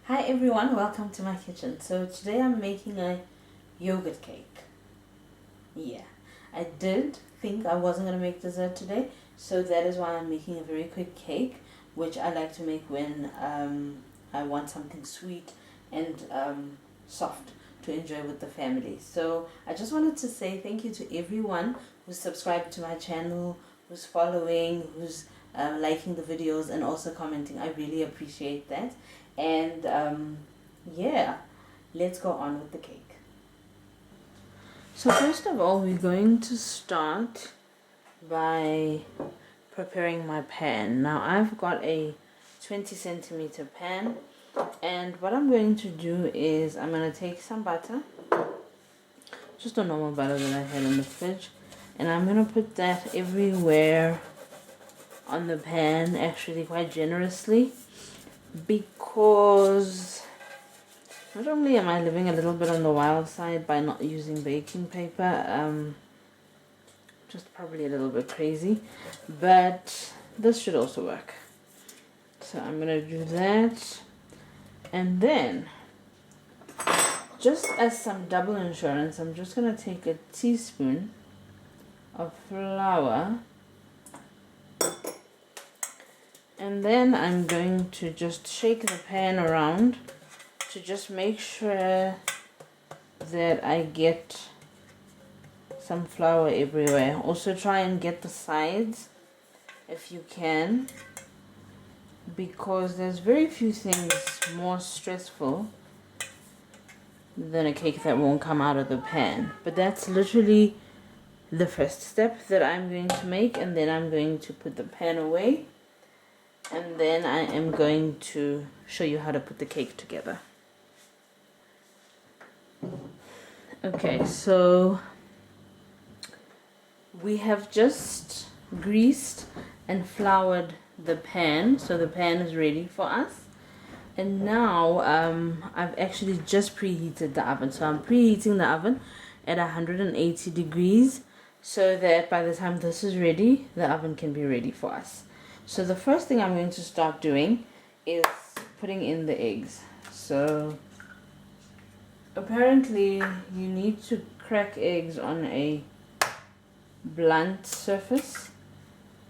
Hi everyone, welcome to my kitchen. So today I'm making a yogurt cake. Yeah, I did think I wasn't going to make dessert today, so that is why I'm making a very quick cake, which I like to make when I want something sweet and soft to enjoy with the family. So I just wanted to say thank you to everyone who's subscribed to my channel, who's following, who's liking the videos and also commenting. I really appreciate that. And yeah, let's go on with the cake. So first of all, we're going to start by preparing my pan. Now I've got a 20 centimeter pan, and what I'm going to do is I'm going to take some butter, just a normal butter that I had in the fridge, and I'm going to put that everywhere on the pan, actually quite generously, because not only am I living a little bit on the wild side by not using baking paper, just probably a little bit crazy, but this should also work. So I'm gonna do that, and then just as some double insurance, I'm just gonna take a teaspoon of flour, and then I'm going to just shake the pan around to just make sure that I get some flour everywhere. Also try and get the sides if you can, because there's very few things more stressful than a cake that won't come out of the pan. But that's literally the first step that I'm going to make, and then I'm going to put the pan away, and then I am going to show you how to put the cake together. Okay, so we have just greased and floured the pan, so the pan is ready for us. And now I've actually just preheated the oven, so I'm preheating the oven at 180 degrees so that by the time this is ready, the oven can be ready for us. So the first thing I'm going to start doing is putting in the eggs. So apparently you need to crack eggs on a blunt surface,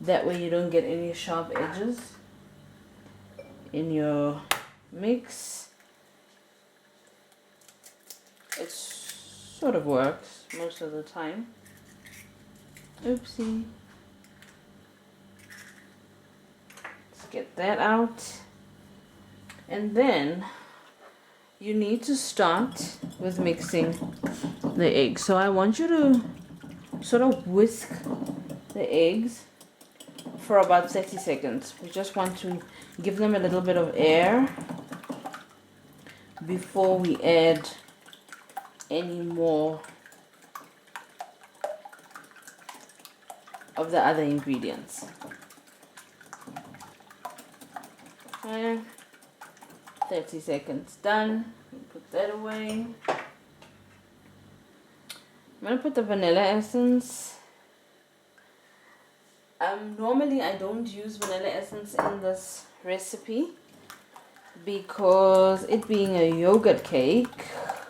that way you don't get any sharp edges in your mix. It sort of works most of the time. Oopsie. Let's get that out. And then you need to start with mixing the eggs. So I want you to sort of whisk the eggs for about 30 seconds. We just want to give them a little bit of air before we add any more of the other ingredients. Okay, 30 seconds done. Put that away. I'm going to put the vanilla essence. Normally I don't use vanilla essence in this recipe because it being a yogurt cake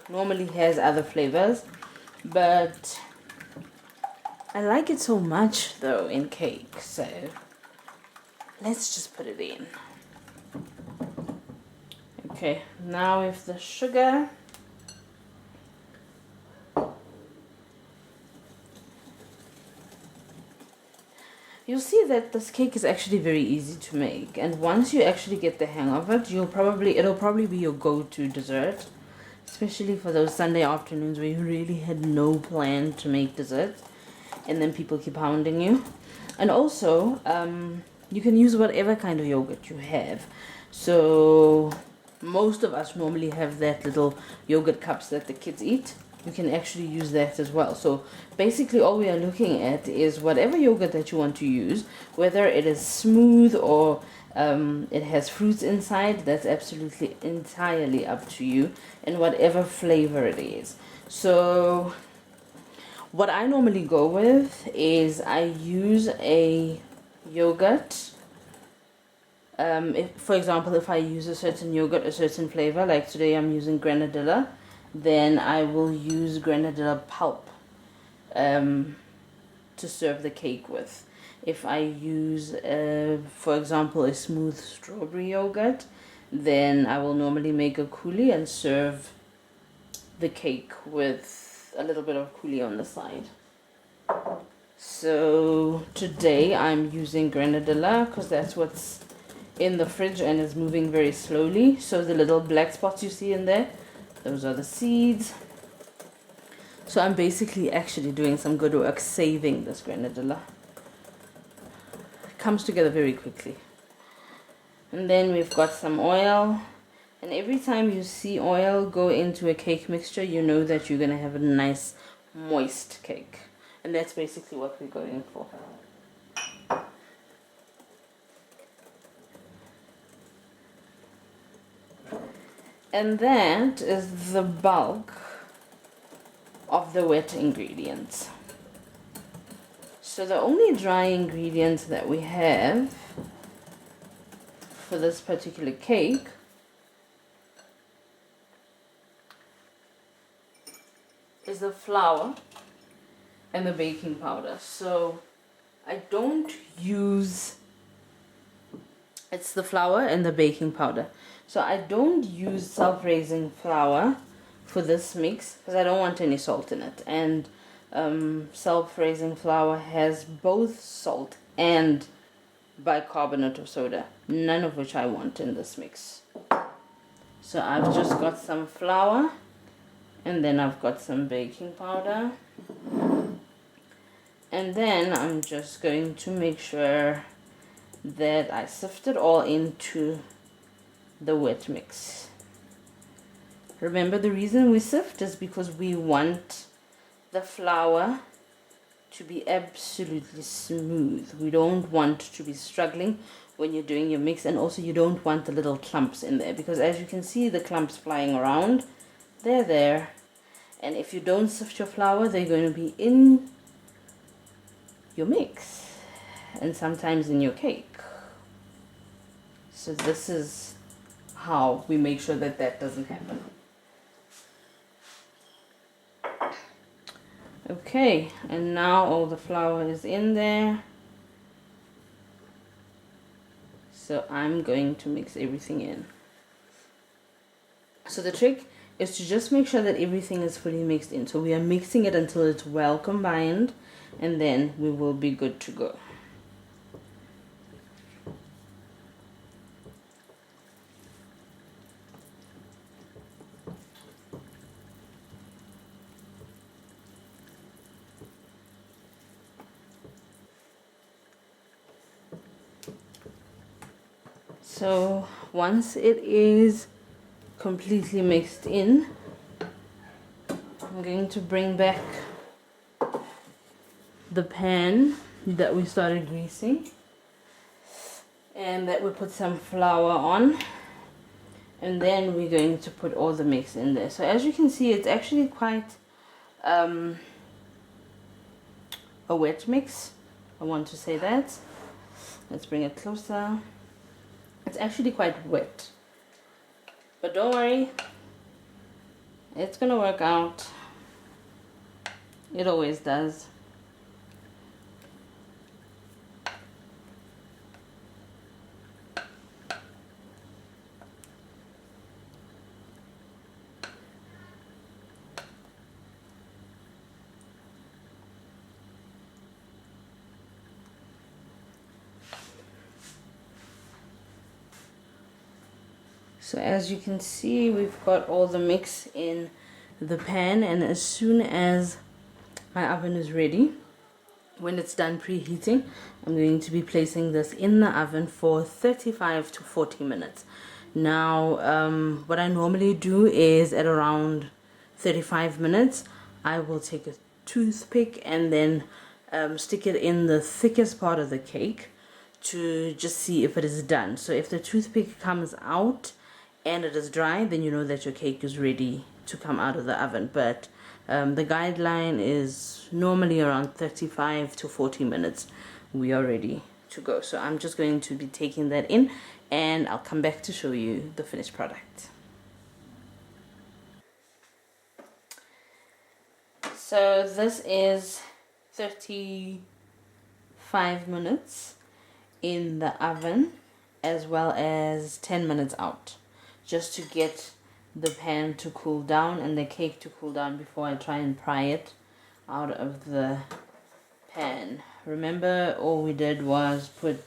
normally has other flavors, but I like it so much though in cake, so let's just put it in. Okay, now with the sugar, you'll see that this cake is actually very easy to make, and once you actually get the hang of it, it'll probably be your go-to dessert, especially for those Sunday afternoons where you really had no plan to make dessert and then people keep hounding you. And also you can use whatever kind of yogurt you have. So most of us normally have that little yogurt cups that the kids eat. You can actually use that as well. So basically all we are looking at is whatever yogurt that you want to use, whether it is smooth or it has fruits inside, that's absolutely entirely up to you, and whatever flavor it is. So what I normally go with is I use a yogurt If, for example, if I use a certain yogurt, a certain flavor, like today I'm using Granadilla, then I will use Granadilla pulp to serve the cake with. If I use, for example, a smooth strawberry yogurt, then I will normally make a coulis and serve the cake with a little bit of coulis on the side. So today I'm using Granadilla because that's what's in the fridge and is moving very slowly. So the little black spots you see in there, those are the seeds. So I'm basically actually doing some good work saving this Granadilla. It comes together very quickly. And then we've got some oil. And every time you see oil go into a cake mixture, you know that you're going to have a nice moist cake. And that's basically what we're going for. And that is the bulk of the wet ingredients. So the only dry ingredients that we have for this particular cake is the flour and the baking powder. So I don't use, it's the flour and the baking powder. So I don't use self-raising flour for this mix because I don't want any salt in it. And self-raising flour has both salt and bicarbonate of soda, none of which I want in this mix. So I've just got some flour and then I've got some baking powder. And then I'm just going to make sure that I sift it all into the wet mix. Remember, the reason we sift is because we want the flour to be absolutely smooth. We don't want to be struggling when you're doing your mix, and also you don't want the little clumps in there, because as you can see, the clumps flying around, they're there. And if you don't sift your flour, they're going to be in your mix and sometimes in your cake. So this is how we make sure that that doesn't happen. Okay, and now all the flour is in there. So I'm going to mix everything in. So the trick is to just make sure that everything is fully mixed in. So we are mixing it until it's well combined, and then we will be good to go. So once it is completely mixed in, I'm going to bring back the pan that we started greasing and that we put some flour on, and then we're going to put all the mix in there. So as you can see, it's actually quite a wet mix. I want to say that. Let's bring it closer. It's actually quite wet, but don't worry, it's gonna work out. It always does. So as you can see, we've got all the mix in the pan, and as soon as my oven is ready, when it's done preheating, I'm going to be placing this in the oven for 35 to 40 minutes. Now, what I normally do is at around 35 minutes, I will take a toothpick and then stick it in the thickest part of the cake to just see if it is done. So if the toothpick comes out and it is dry, then you know that your cake is ready to come out of the oven. But the guideline is normally around 35 to 40 minutes we are ready to go. So I'm just going to be taking that in and I'll come back to show you the finished product. So this is 35 minutes in the oven, as well as 10 minutes out, just to get the pan to cool down and the cake to cool down before I try and pry it out of the pan. Remember, all we did was put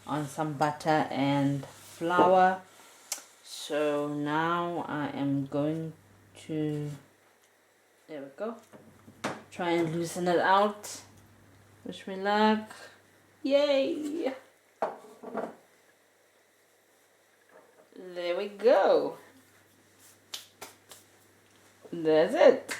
on some butter and flour. So now I am going to, there we go, try and loosen it out. Wish me luck. Yay! There we go. That's it.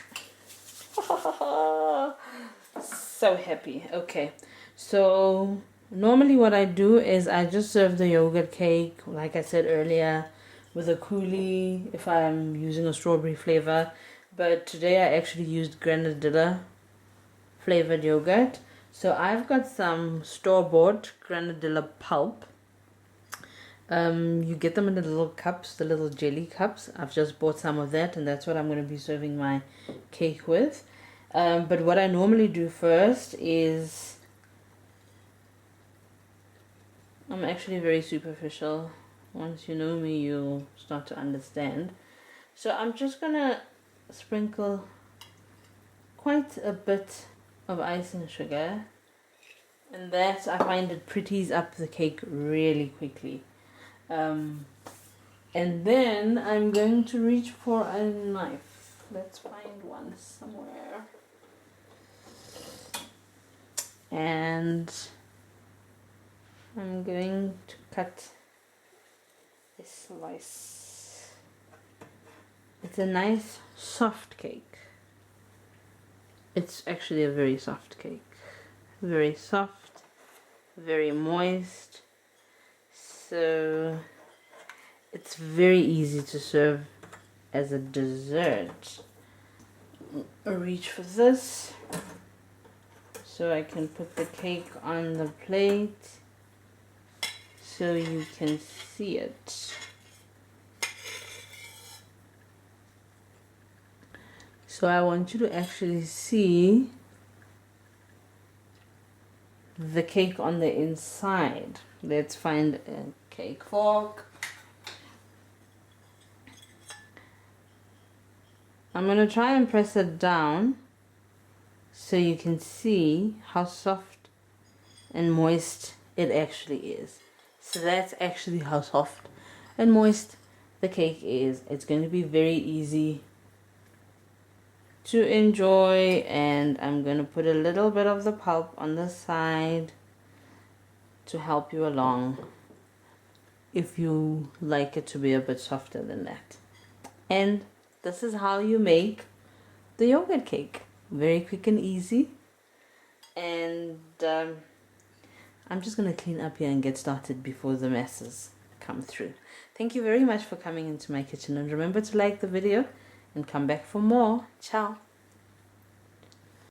So happy. Okay, so normally what I do is I just serve the yogurt cake, like I said earlier, with a coulis if I'm using a strawberry flavor. But today I actually used Granadilla flavored yogurt. So I've got some store-bought Granadilla pulp. You get them in the little cups, the little jelly cups. I've just bought some of that, and that's what I'm going to be serving my cake with. But what I normally do first is, I'm actually very superficial. Once you know me, you'll start to understand. So I'm just going to sprinkle quite a bit of icing sugar, and that, I find, it pretties up the cake really quickly. And then I'm going to reach for a knife. Let's find one somewhere. And I'm going to cut a slice. It's a nice soft cake. It's actually a very soft cake. Very soft, very moist. So it's very easy to serve as a dessert. I'll reach for this so I can put the cake on the plate so you can see it. So I want you to actually see the cake on the inside. Let's find a cake fork. I'm going to try and press it down so you can see how soft and moist it actually is. So that's actually how soft and moist the cake is. It's going to be very easy to enjoy, and I'm going to put a little bit of the pulp on the side to help you along if you like it to be a bit softer than that. And this is how you make the yogurt cake. Very quick and easy. And I'm just going to clean up here and get started before the messes come through. Thank you very much for coming into my kitchen, and remember to like the video and come back for more. Ciao.